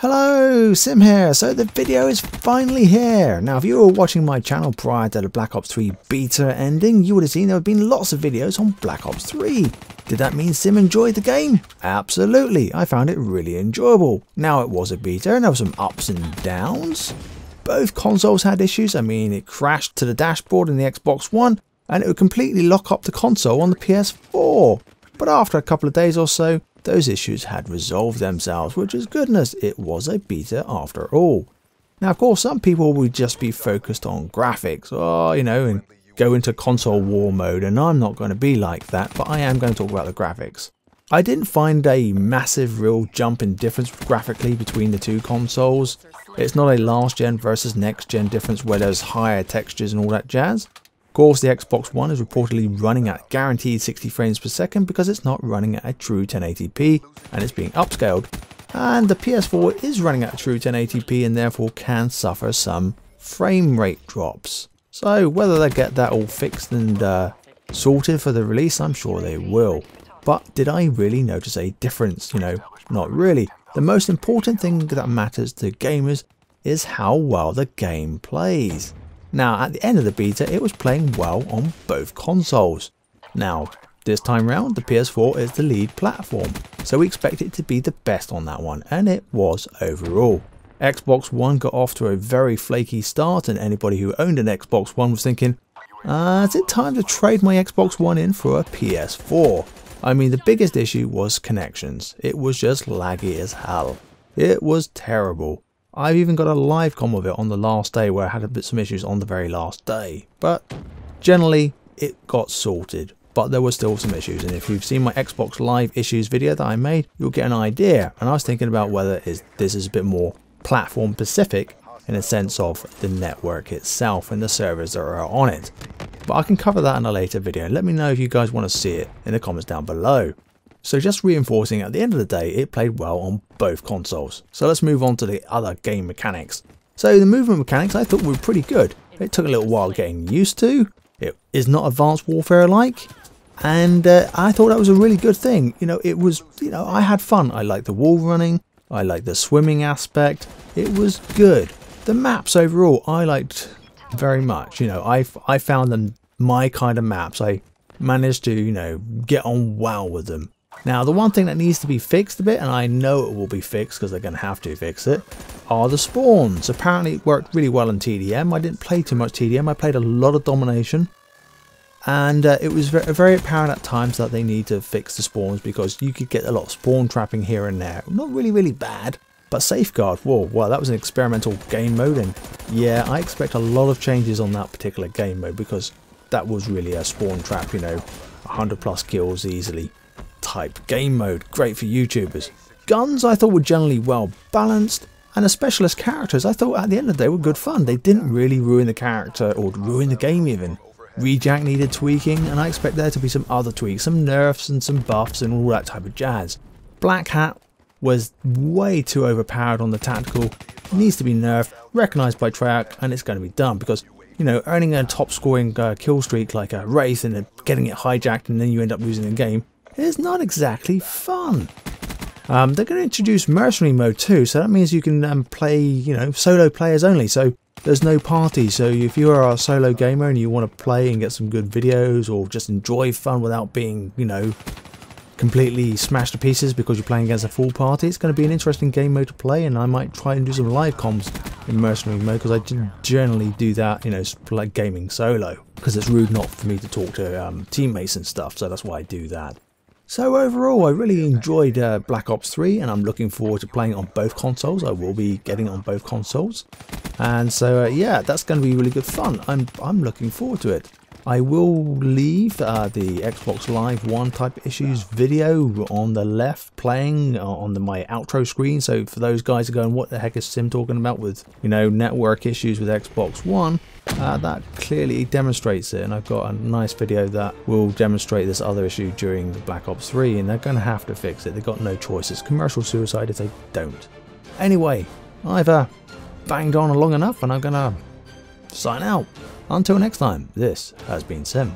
Hello, Sim here. So the video is finally here. Now if you were watching my channel prior to the Black Ops 3 beta ending, you would have seen there have been lots of videos on Black Ops 3. Did that mean Sim enjoyed the game? Absolutely, I found it really enjoyable. Now it was a beta and there were some ups and downs. Both consoles had issues. I mean, it crashed to the dashboard in the Xbox One and it would completely lock up the console on the PS4. But after a couple of days or so, those issues had resolved themselves, which is goodness, it was a beta after all. Now of course some people would just be focused on graphics, or and go into console war mode, and I'm not going to be like that, but I am going to talk about the graphics. I didn't find a massive real jump in difference graphically between the two consoles. It's not a last gen versus next gen difference where there's higher textures and all that jazz. Of course, the Xbox One is reportedly running at guaranteed 60 frames per second because it's not running at a true 1080p and it's being upscaled. And the PS4 is running at a true 1080p and therefore can suffer some frame rate drops. So whether they get that all fixed and sorted for the release, I'm sure they will. But did I really notice a difference? Not really. The most important thing that matters to gamers is how well the game plays. Now at the end of the beta it was playing well on both consoles. Now this time round the PS4 is the lead platform, so we expect it to be the best on that one, and it was overall. Xbox One got off to a very flaky start, and anybody who owned an Xbox One was thinking, is it time to trade my Xbox One in for a PS4? I mean, the biggest issue was connections. It was just laggy as hell. It was terrible. I've even got a live com of it on the last day where I had some issues on the very last day. But generally it got sorted. But there were still some issues, and if you've seen my Xbox Live issues video that I made, you'll get an idea. And I was thinking about whether this is a bit more platform specific in a sense of the network itself and the servers that are on it. But I can cover that in a later video. Let me know if you guys want to see it in the comments down below. So just reinforcing, at the end of the day, it played well on both consoles. So let's move on to the other game mechanics. So the movement mechanics I thought were pretty good. It took a little while getting used to. It is not Advanced Warfare like. And I thought that was a really good thing. It was, I had fun. I liked the wall running. I liked the swimming aspect. It was good. The maps overall I liked very much. I found them my kind of maps. I managed to, get on well with them. Now the one thing that needs to be fixed a bit, and I know it will be fixed because they're going to have to fix it, are the spawns. Apparently it worked really well in TDM. I didn't play too much TDM, I played a lot of Domination. And it was very apparent at times that they need to fix the spawns because you could get a lot of spawn trapping here and there. Not really bad, but Safeguard, whoa, wow, that was an experimental game mode, and yeah, I expect a lot of changes on that particular game mode because that was really a spawn trap, 100 plus kills easily type game mode. Great for YouTubers. Guns I thought were generally well balanced, and the specialist characters I thought at the end of the day were good fun. They didn't really ruin the character or ruin the game even. Rejack needed tweaking, and I expect there to be some other tweaks, some nerfs and some buffs and all that type of jazz. Black Hat was way too overpowered on the tactical. It needs to be nerfed, recognised by Treyarch, and it's going to be done because earning a top scoring kill streak like a Wraith and then getting it hijacked and then you end up losing the game is not exactly fun. They're going to introduce mercenary mode too, so that means you can play, solo players only. So there's no party. So if you are a solo gamer and you want to play and get some good videos or just enjoy fun without being, completely smashed to pieces because you're playing against a full party, it's going to be an interesting game mode to play, and I might try and do some live comms in mercenary mode because I generally do that, like gaming solo, because it's rude not for me to talk to teammates and stuff, so that's why I do that. So overall I really enjoyed Black Ops 3, and I'm looking forward to playing on both consoles. I will be getting on both consoles, and so yeah, that's going to be really good fun. I'm looking forward to it. I will leave the Xbox Live 1 type issues video on the left playing on my outro screen, so for those guys who are going, what the heck is Sim talking about with network issues with Xbox One, that clearly demonstrates it, and I've got a nice video that will demonstrate this other issue during Black Ops 3, and they're going to have to fix it. They've got no choice. It's commercial suicide if they don't. Anyway, I've banged on long enough and I'm going to sign out. Until next time, this has been Sim.